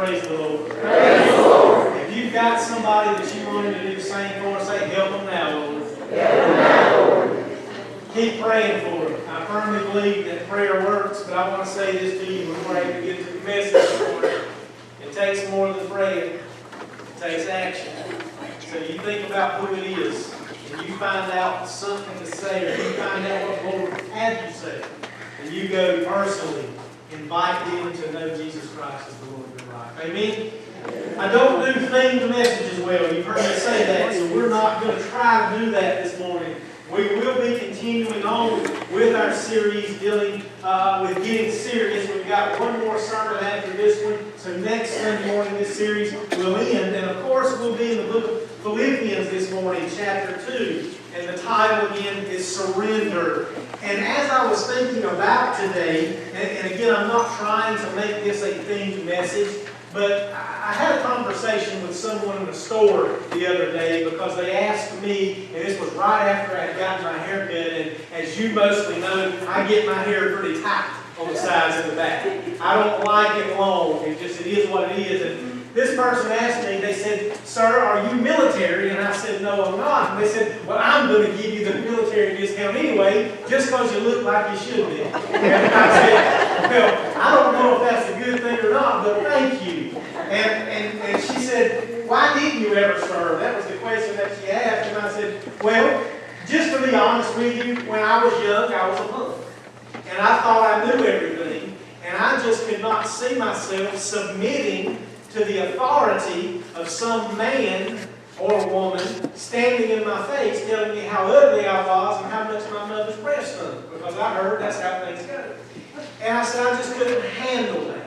praise the Lord. Praise the Lord. If you've got somebody that you want him to do the same for, say, help them now, Lord. Help them now, Lord. Keep praying for them. I firmly believe that prayer works, but I want to say this to you before I even get to the message this morning. It takes more than praying. It takes action. So you think about who it is, and you find out something to say, or you find out what the Lord had you say, and you go personally invite them to know Jesus Christ as the Lord of their life. Amen? I don't do themed messages well. You've heard me say that, so we're not going to try to do that this morning. We will be continuing on with our series dealing with getting serious. We've got one more sermon after this one. So next Sunday morning this series will end. And of course we'll be in the book of Philippians this morning, chapter 2. And the title again is Surrender. And as I was thinking about today, and again I'm not trying to make this a themed message, but I had a conversation with someone in the store the other day because they asked me, and this was right after I had gotten my hair cut, and as you mostly know, I get my hair pretty tight on the sides and the back. I don't like it long. It is what it is. And this person asked me, they said, "Sir, are you military?" And I said, "No, I'm not." And they said, "Well, I'm going to give you the military discount anyway, just because you look like you should be." And I said, "Well, I don't know if that's a good thing or not, but thank you." And she said, "Why didn't you ever serve?" That was the question that she asked. And I said, "Well, just to be honest with you, when I was young, I was a punk. And I thought I knew everything. And I just could not see myself submitting to the authority of some man or woman standing in my face telling me how ugly I was and how much my mother's breast stunk. Because I heard that's how things go." And I said, I just couldn't handle that.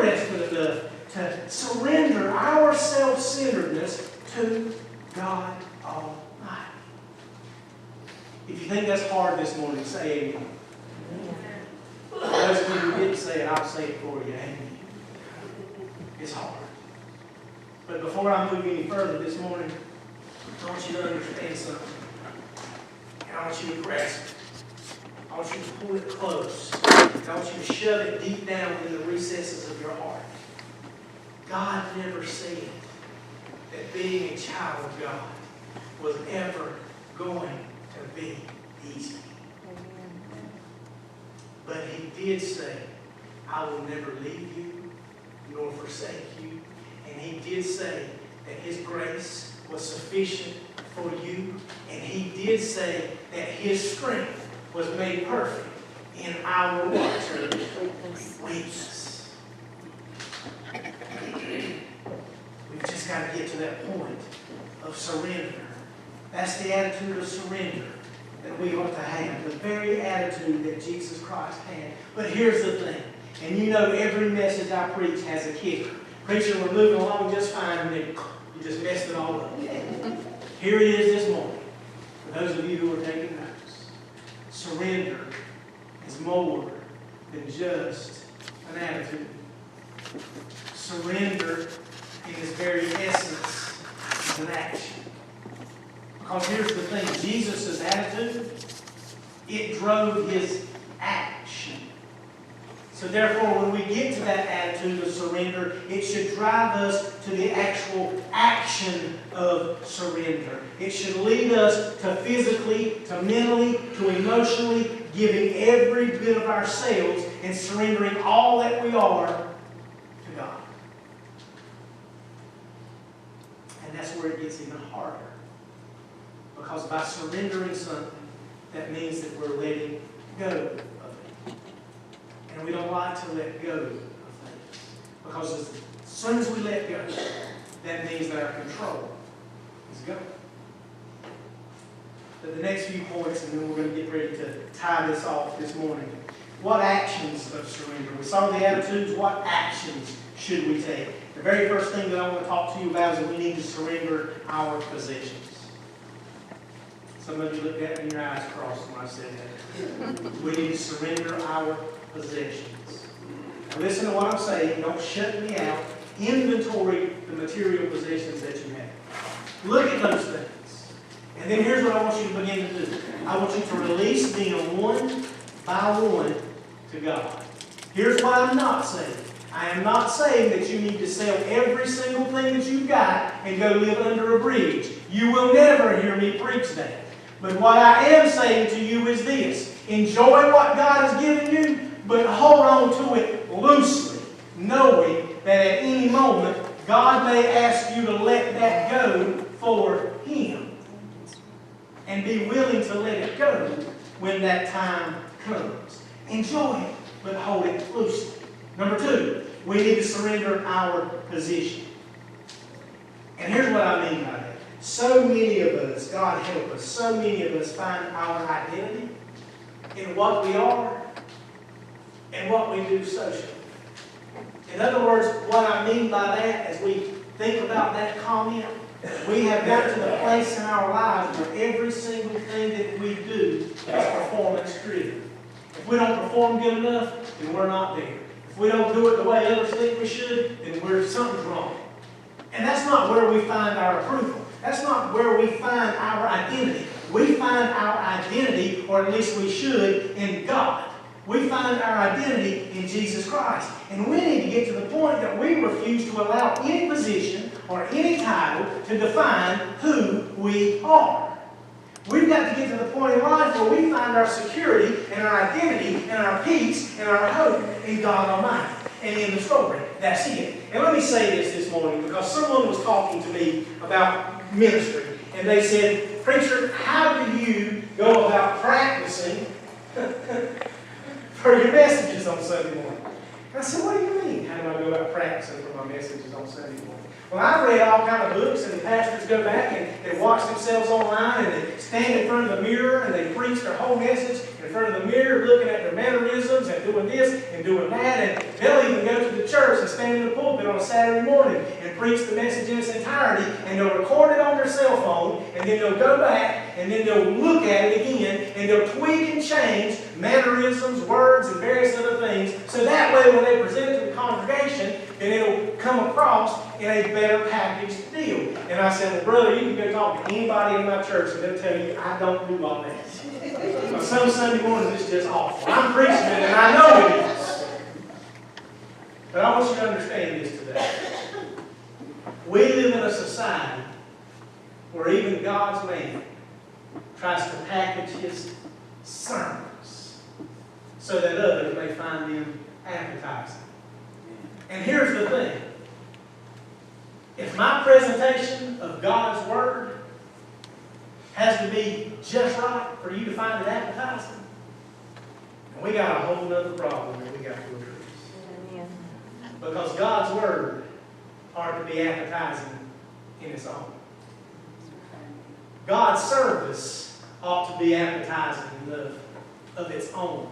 interested enough to surrender our self-centeredness to God Almighty. If you think that's hard this morning, say amen. Those of you who didn't say it, I'll say it for you. Amen. It's hard. But before I move any further this morning, I want you to understand something. And I want you to grasp it. I want you to pull it close. And I want you to shove it deep down in the recesses of your heart. God never said that being a child of God was ever going to be easy. But He did say, I will never leave you nor forsake you. And He did say that His grace was sufficient for you. And He did say that His strength was made perfect in our what, church? Weakness. We've just got to get to that point of surrender. That's the attitude of surrender that we ought to have. The very attitude that Jesus Christ had. But here's the thing. And you know every message I preach has a kicker. Preacher, we're moving along just fine, and then you just messed it all up. Here it is this morning. For those of you who are taking notes. Surrender is more than just an attitude. Surrender in its very essence is an action. Because here's the thing, Jesus' attitude, it drove His action. So therefore, when we get to that attitude of surrender, it should drive us to the actual action of surrender. It should lead us to physically, to mentally, to emotionally giving every bit of ourselves and surrendering all that we are to God. And that's where it gets even harder. Because by surrendering something, that means that we're letting go of it. And we don't like to let go of things. Because as soon as we let go, that means that our control is gone. But the next few points, and then we're going to get ready to tie this off this morning. What actions of surrender? We saw the attitudes. What actions should we take? The very first thing that I want to talk to you about is that we need to surrender our possessions. Some of you looked at me and your eyes crossed when I said that. We need to surrender our possessions. Now listen to what I'm saying. Don't shut me out. Inventory the material possessions that you have. Look at those things. And then here's what I want you to begin to do. I want you to release them one by one to God. Here's what I'm not saying. I am not saying that you need to sell every single thing that you've got and go live under a bridge. You will never hear me preach that. But what I am saying to you is this. Enjoy what God has given you, but hold on to it loosely, knowing that at any moment, God may ask you to let that go for Him. And be willing to let it go when that time comes. Enjoy it, but hold it loosely. Number two, we need to surrender our position. And here's what I mean by that. So many of us, God help us, so many of us find our identity in what we are and what we do socially. In other words, what I mean by that, as we think about that comment, we have got to the place in our lives where every single thing that we do is performance driven. If we don't perform good enough, then we're not there. If we don't do it the way others think we should, then something's wrong. And that's not where we find our approval. That's not where we find our identity. We find our identity, or at least we should, in God. We find our identity in Jesus Christ. And we need to get to the point that we refuse to allow any position or any title to define who we are. We've got to get to the point in life where we find our security and our identity and our peace and our hope in God Almighty. And in the story, that's it. And let me say this morning, because someone was talking to me about ministry. And they said, Preacher, how do you go about practicing for your messages on Sunday morning? And I said, what do you mean? How do I go about practicing for my messages on Sunday morning? Well, I read all kinds of books, and the pastors go back and they watch themselves online, and they stand in front of the mirror, and they preach their whole message in front of the mirror, looking at their mannerisms and doing this and doing that, and they'll even go to the church and in the pulpit on a Saturday morning and preach the message in its entirety, and they'll record it on their cell phone, and then they'll go back, and then they'll look at it again, and they'll tweak and change mannerisms, words, and various other things, so that way when they present it to the congregation, then it'll come across in a better packaged deal. And I said, well, brother, you can go talk to anybody in my church, and they'll tell you, I don't do all that. Some Sunday mornings it's just awful. I'm preaching it, and I know it is. But I want you to understand this today. We live in a society where even God's man tries to package his sermons so that others may find them appetizing. And here's the thing. If my presentation of God's Word has to be just right for you to find it appetizing, and we got a whole other problem that we got to address. Because God's Word ought to be appetizing in its own. God's service ought to be appetizing of its own.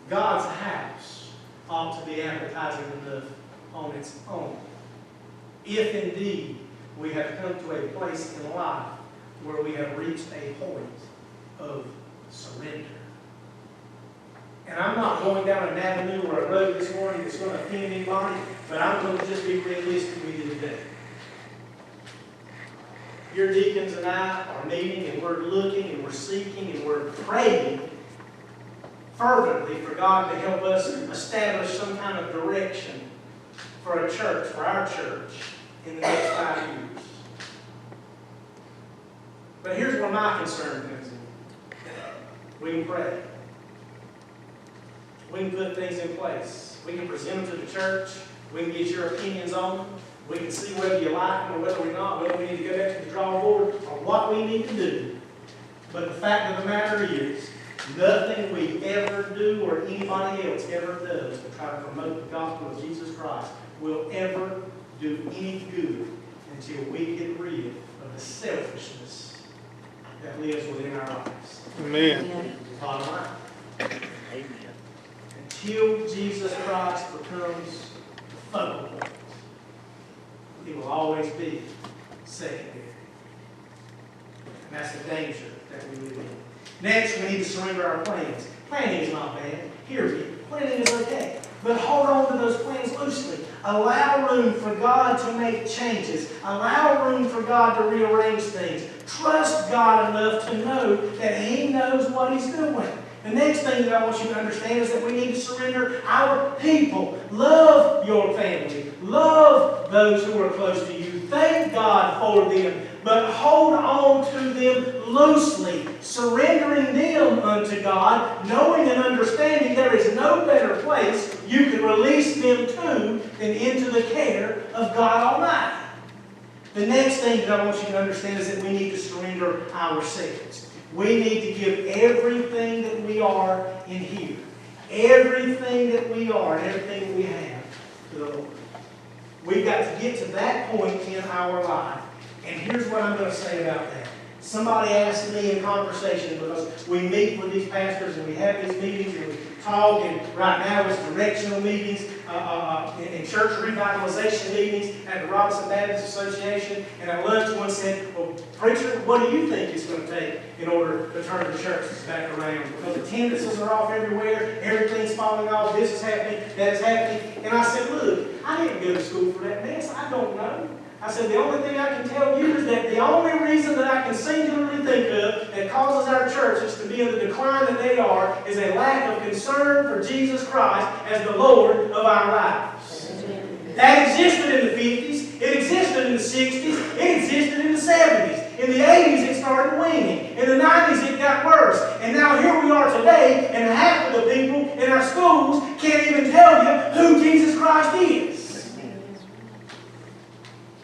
God's house ought to be appetizing enough on its own. If indeed we have come to a place in life where we have reached a point of surrender. And I'm not going down an avenue or a road this morning that's going to offend anybody, but I'm going to just be realistic with you today. Your deacons and I are meeting, and we're looking, and we're seeking, and we're praying fervently for God to help us establish some kind of direction for a church, for our church, in the next 5 years. But here's where my concern comes in. We can pray. We can put things in place. We can present them to the church. We can get your opinions on them. We can see whether you like them or whether we're not, whether we need to go back to the drawing board or what we need to do. But the fact of the matter is, nothing we ever do or anybody else ever does to try to promote the gospel of Jesus Christ will ever do any good until we get rid of the selfishness that lives within our lives. Amen. Bottom line. Amen. Until Jesus Christ becomes the focal point, He will always be secondary. And that's the danger that we live in. Next, we need to surrender our plans. Planning is not bad. Hear me. Planning is okay. But hold on to those plans loosely. Allow room for God to make changes. Allow room for God to rearrange things. Trust God enough to know that He knows what He's doing. The next thing that I want you to understand is that we need to surrender our people. Love your family. Love those who are close to you. Thank God for them. But hold on to them loosely, surrendering them unto God, knowing and understanding there is no better place you can release them to than into the care of God Almighty. The next thing that I want you to understand is that we need to surrender ourselves. We need to give everything that we are in here, everything that we are and everything that we have to the Lord. We've got to get to that point in our life. And here's what I'm going to say about that. Somebody asked me in conversation, because we meet with these pastors and we have these meetings and we talk, and right now it's directional meetings, and church revitalization meetings at the Robinson Baptist Association. And at lunch one said, well, preacher, what do you think it's going to take in order to turn the churches back around? Because attendances are off everywhere, everything's falling off, this is happening, that is happening. And I said, look, I didn't go to school for that mess, I don't know. I said, the only thing I can tell you is that the only reason that I can singularly think of that causes our churches to be in the decline that they are is a lack of concern for Jesus Christ as the Lord of our lives. That existed in the 50s. It existed in the 60s. It existed in the 70s. In the 80s, it started waning. In the 90s, it got worse. And now here we are today, and half of the people in our schools can't even tell you who Jesus Christ is.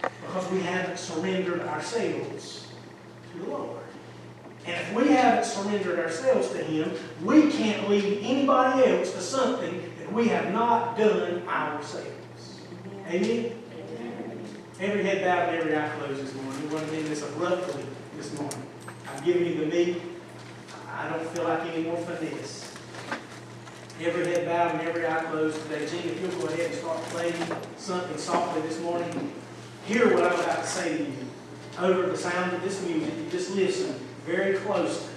Because we haven't surrendered ourselves to the Lord. And if we haven't surrendered ourselves to Him, we can't lead anybody else to something that we have not done ourselves. Amen? Every head bowed and every eye closed this morning. We want to do this abruptly this morning. I've given you the meat. I don't feel like any more finesse. Every head bowed and every eye closed today. Gene, if you'll go ahead and start playing something softly this morning, hear what I'm about to say to you. Over the sound of this music, you just listen very closely.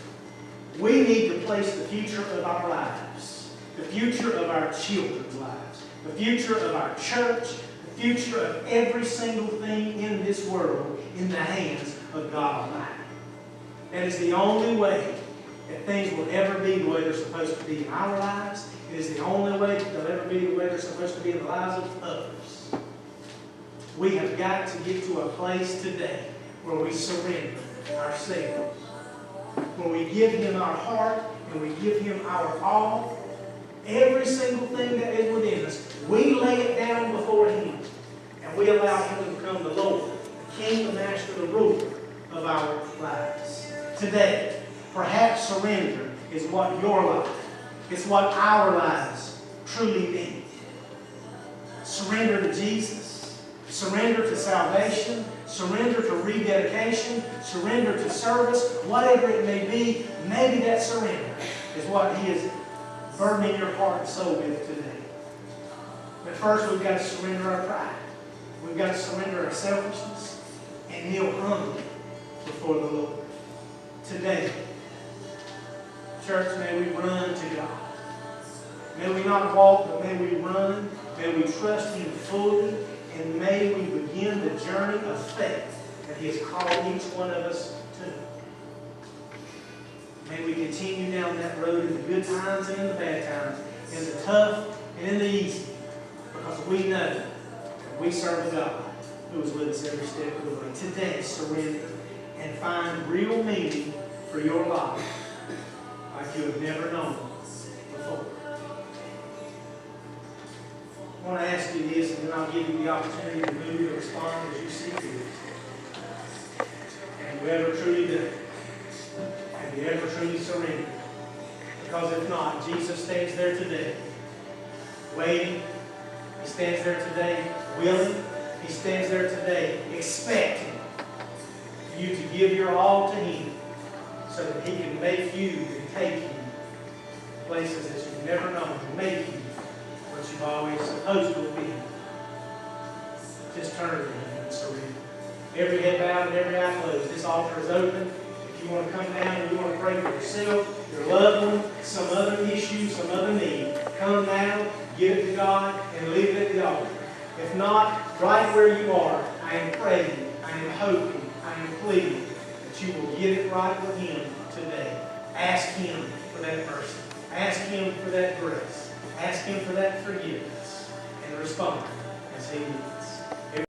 We need to place the future of our lives, the future of our children's lives, the future of our church, the future of every single thing in this world in the hands of God Almighty. That is the only way that things will ever be the way they're supposed to be in our lives. It is the only way that they'll ever be the way they're supposed to be in the lives of others. We have got to get to a place today where we surrender ourselves, where we give Him our heart and we give Him our all. Every single thing that is within us, we lay it down before Him and we allow Him to become the Lord, the King, the Master, the ruler of our lives. Today, perhaps surrender is what your life, it's what our lives truly mean. Surrender to Jesus, surrender to salvation, surrender to rededication, surrender to service, whatever it may be. Maybe that surrender is what He is burdening your heart and soul with today. But first, we've got to surrender our pride. We've got to surrender our selfishness and kneel humbly before the Lord. Today, church, may we run to God. May we not walk, but may we run. May we trust Him fully. And may we begin the journey of faith that He has called each one of us to. May we continue down that road in the good times and in the bad times, in the tough and in the easy, because we know that we serve a God who is with us every step of the way. Today, surrender and find real meaning for your life like you have never known before. I want to ask you this, and then I'll give you the opportunity to move and respond as you see fit. Have you ever truly done it? Have you ever truly surrendered? Because if not, Jesus stands there today, waiting. He stands there today, willing. He stands there today, expecting you to give your all to Him so that He can make you and take you places that you've never known, and make you what you've always supposed to be. Just turn to Him and surrender. Every head bowed and every eye closed. This altar is open. If you want to come down and you want to pray for yourself, your loved one, some other issue, some other need, come now, give it to God, and leave it at the altar. If not, right where you are, I am praying, I am hoping, I am pleading that you will get it right with Him today. Ask Him for that person. Ask Him for that grace. Ask Him for that forgiveness. And respond as He